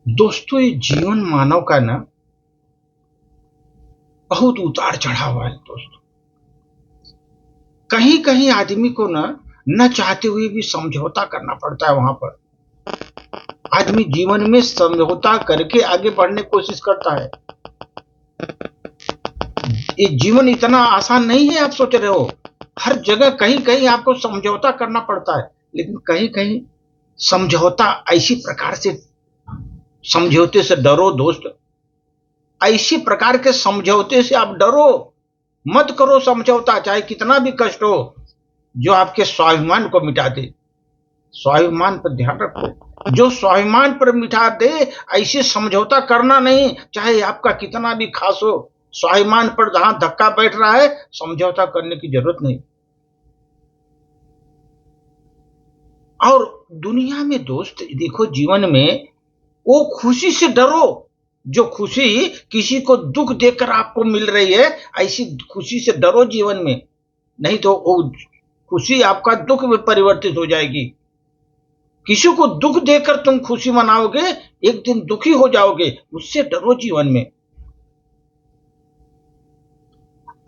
दोस्तों, ये जीवन मानव का ना बहुत उतार चढ़ाव हुआ है दोस्तों। कहीं कहीं आदमी को ना न चाहते हुए भी समझौता करना पड़ता है। वहां पर आदमी जीवन में समझौता करके आगे बढ़ने की कोशिश करता है। ये जीवन इतना आसान नहीं है आप सोच रहे हो। हर जगह कहीं कहीं आपको समझौता करना पड़ता है, लेकिन कहीं कहीं समझौता ऐसी प्रकार से, समझौते से डरो दोस्त। ऐसी प्रकार के समझौते से आप डरो मत। करो समझौता, चाहे कितना भी कष्ट हो, जो आपके स्वाभिमान को मिटा दे। स्वाभिमान पर ध्यान रखो, जो स्वाभिमान पर मिटा दे ऐसे समझौता करना नहीं, चाहे आपका कितना भी खास हो। स्वाभिमान पर जहां धक्का बैठ रहा है, समझौता करने की जरूरत नहीं। और दुनिया में दोस्त देखो, जीवन में वो खुशी से डरो जो खुशी किसी को दुख देकर आपको मिल रही है। ऐसी खुशी से डरो जीवन में, नहीं तो वो खुशी आपका दुख में परिवर्तित हो जाएगी। किसी को दुख देकर तुम खुशी मनाओगे, एक दिन दुखी हो जाओगे। उससे डरो जीवन में।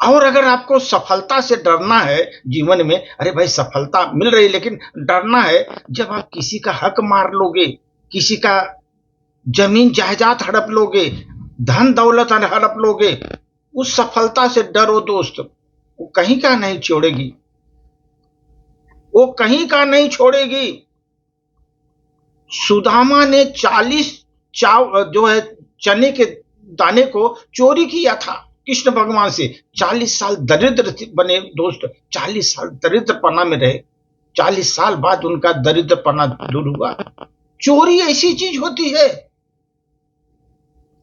और अगर आपको सफलता से डरना है जीवन में, अरे भाई सफलता मिल रही, लेकिन डरना है जब आप किसी का हक मार लोगे, किसी का जमीन जायदाद हड़प लोगे, धन दौलत हड़प लोगे, उस सफलता से डरो दोस्त। वो कहीं का नहीं छोड़ेगी, वो कहीं का नहीं छोड़ेगी। सुदामा ने 40 जो है चने के दाने को चोरी किया था कृष्ण भगवान से। 40 साल दरिद्र बने दोस्त, 40 साल दरिद्रपना में रहे। 40 साल बाद उनका दरिद्रपना दूर हुआ। चोरी ऐसी चीज होती है।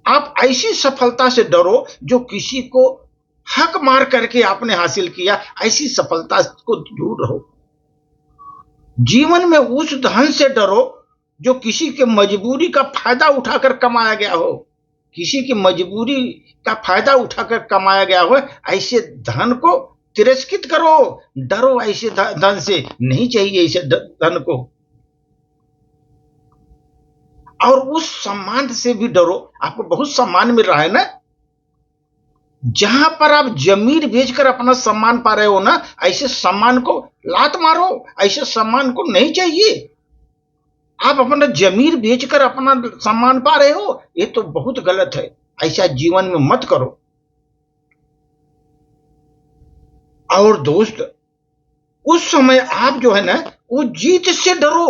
आप ऐसी सफलता से डरो जो किसी को हक मार करके आपने हासिल किया, ऐसी सफलता को दूर रहो। जीवन में उस धन से डरो जो किसी के मजबूरी का फायदा उठाकर कमाया गया हो। किसी की मजबूरी का फायदा उठाकर कमाया गया हो, ऐसे धन को तिरस्कृत करो। डरो ऐसे धन से, नहीं चाहिए ऐसे धन को। और उस सम्मान से भी डरो। आपको बहुत सम्मान मिल रहा है ना, जहां पर आप जमीन बेचकर अपना सम्मान पा रहे हो ना, ऐसे सम्मान को लात मारो। ऐसे सम्मान को नहीं चाहिए। आप अपना जमीन बेचकर अपना सम्मान पा रहे हो, ये तो बहुत गलत है। ऐसा जीवन में मत करो। और दोस्त, उस समय आप जो है ना, वो जीत से डरो।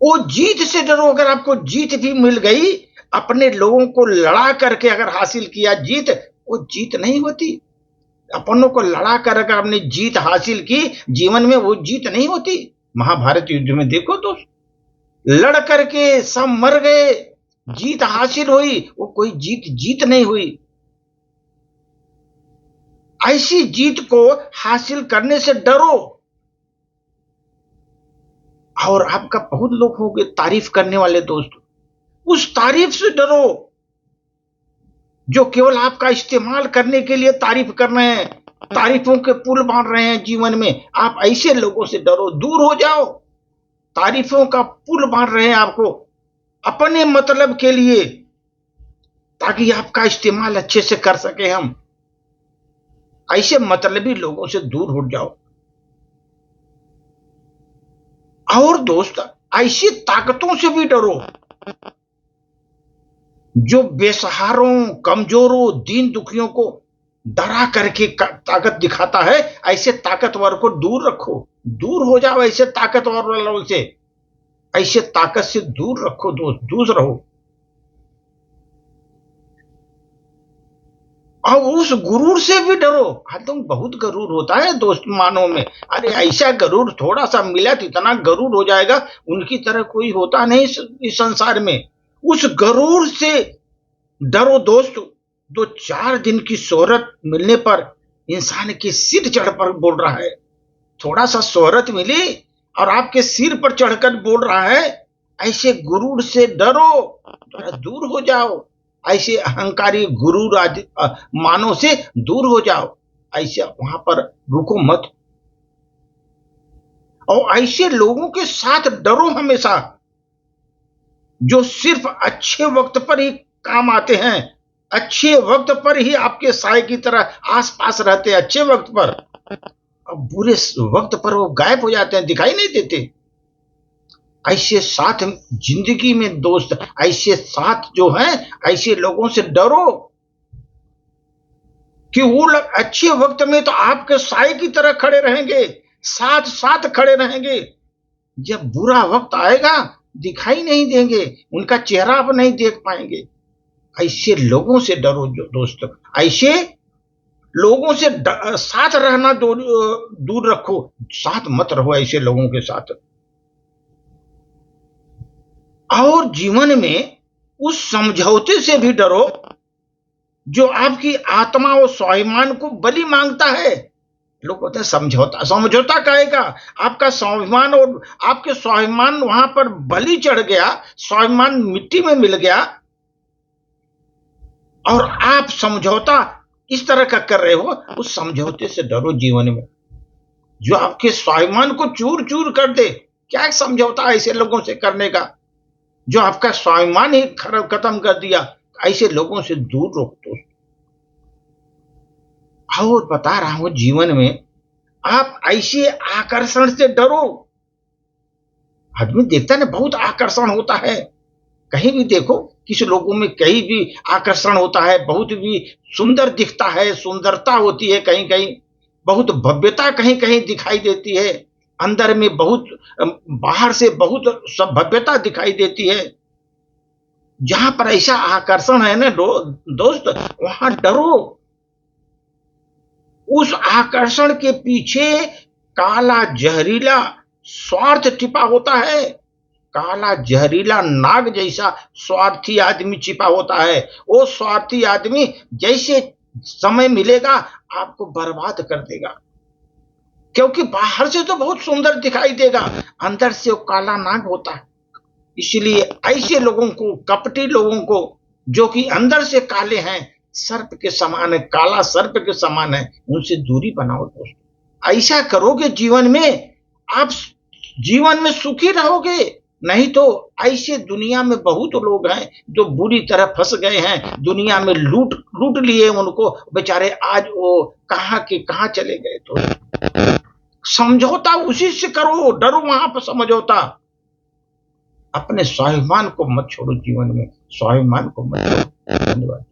वो जीत से डरो। अगर आपको जीत भी मिल गई, अपने लोगों को लड़ा करके अगर हासिल किया जीत, वो जीत नहीं होती। अपनों को लड़ा कर अगर आपने जीत हासिल की जीवन में, वो जीत नहीं होती। महाभारत युद्ध में देखो दोस्त, लड़ करके सब मर गए, जीत हासिल हुई, वो कोई जीत नहीं हुई। ऐसी जीत को हासिल करने से डरो। और आपका बहुत लोग होंगे तारीफ करने वाले दोस्त, उस तारीफ से डरो जो केवल आपका इस्तेमाल करने के लिए तारीफ कर रहे हैं, तारीफों के पुल बांध रहे हैं जीवन में। आप ऐसे लोगों से डरो, दूर हो जाओ। तारीफों का पुल बांध रहे हैं आपको अपने मतलब के लिए, ताकि आपका इस्तेमाल अच्छे से कर सके हम। ऐसे मतलबी लोगों से दूर हो जाओ। और दोस्त, ऐसी ताकतों से भी डरो जो बेसहारों, कमजोरों, दीन दुखियों को डरा करके ताकत दिखाता है। ऐसे ताकतवर को दूर रखो, दूर हो जाओ ऐसे ताकतवर वालों से। ऐसे ताकत से दूर रखो दोस्त, दूर रहो। और उस गुरूर से भी डरो। तुम बहुत गरूर होता है दोस्त मानव में। अरे ऐसा गरूर थोड़ा सा मिला तो इतना गरूर हो जाएगा, उनकी तरह कोई होता नहीं इस संसार में। उस गरूर से डरो दोस्त। 2-4 दिन की शोहरत मिलने पर इंसान के सिर चढ़ पर बोल रहा है। थोड़ा सा शोहरत मिली और आपके सिर पर चढ़कर बोल रहा है, ऐसे गुरूर से डरो, थोड़ा दूर हो जाओ। ऐसे अहंकारी गुरूर आदि मानव से दूर हो जाओ। ऐसे वहां पर रुको मत। और ऐसे लोगों के साथ डरो हमेशा जो सिर्फ अच्छे वक्त पर ही काम आते हैं, अच्छे वक्त पर ही आपके साय की तरह आसपास रहते हैं, अच्छे वक्त पर। अब बुरे वक्त पर वो गायब हो जाते हैं, दिखाई नहीं देते। ऐसे साथ जिंदगी में दोस्त, ऐसे साथ जो हैं, ऐसे लोगों से डरो कि वो लोग अच्छे वक्त में तो आपके साय की तरह खड़े रहेंगे, साथ साथ खड़े रहेंगे। जब बुरा वक्त आएगा दिखाई नहीं देंगे, उनका चेहरा आप नहीं देख पाएंगे। ऐसे लोगों से डरो जो दोस्त, ऐसे लोगों से साथ रहना दूर रखो, साथ मत रहो ऐसे लोगों के साथ। और जीवन में उस समझौते से भी डरो जो आपकी आत्मा और स्वाभिमान को बलि मांगता है। लोग कहते हैं समझौता, समझौता कहेगा आपका स्वाभिमान, और आपके स्वाभिमान वहां पर बलि चढ़ गया, स्वाभिमान मिट्टी में मिल गया, और आप समझौता इस तरह का कर रहे हो। उस समझौते से डरो जीवन में, जो आपके स्वाभिमान को चूर चूर कर दे। क्या समझौता ऐसे लोगों से करने का, जो आपका स्वाभिमान ही खत्म कर दिया। ऐसे लोगों से दूर रहो। और बता रहा हूं, जीवन में आप ऐसे आकर्षण से डरो। आदमी देखता है ना, बहुत आकर्षण होता है, कहीं भी देखो, किसी लोगों में कहीं भी आकर्षण होता है, बहुत भी सुंदर दिखता है, सुंदरता होती है, कहीं कहीं बहुत भव्यता कहीं कहीं दिखाई देती है, अंदर में बहुत, बाहर से बहुत सब भव्यता दिखाई देती है। जहां पर ऐसा आकर्षण है ना दोस्त, वहां डरो। उस आकर्षण के पीछे काला जहरीला स्वार्थ छिपा होता है, काला जहरीला नाग जैसा स्वार्थी आदमी छिपा होता है। वो स्वार्थी आदमी जैसे समय मिलेगा आपको बर्बाद कर देगा, क्योंकि बाहर से तो बहुत सुंदर दिखाई देगा, अंदर से वो काला नाग होता है। इसलिए ऐसे लोगों को, कपटी लोगों को, जो कि अंदर से काले हैं, सर्प के समान है, काला सर्प के समान है, उनसे दूरी बनाओ दोस्तों। ऐसा करोगे जीवन में आप जीवन में सुखी रहोगे। नहीं तो ऐसे दुनिया में बहुत लोग हैं जो बुरी तरह फंस गए हैं, दुनिया में लूट लूट लिए उनको, बेचारे आज वो कहां के कहां चले गए। तो समझौता उसी से करो, डरो वहां पर समझौता। अपने स्वाभिमान को मत छोड़ो, जीवन में स्वाभिमान को मत छोड़ो। धन्यवाद।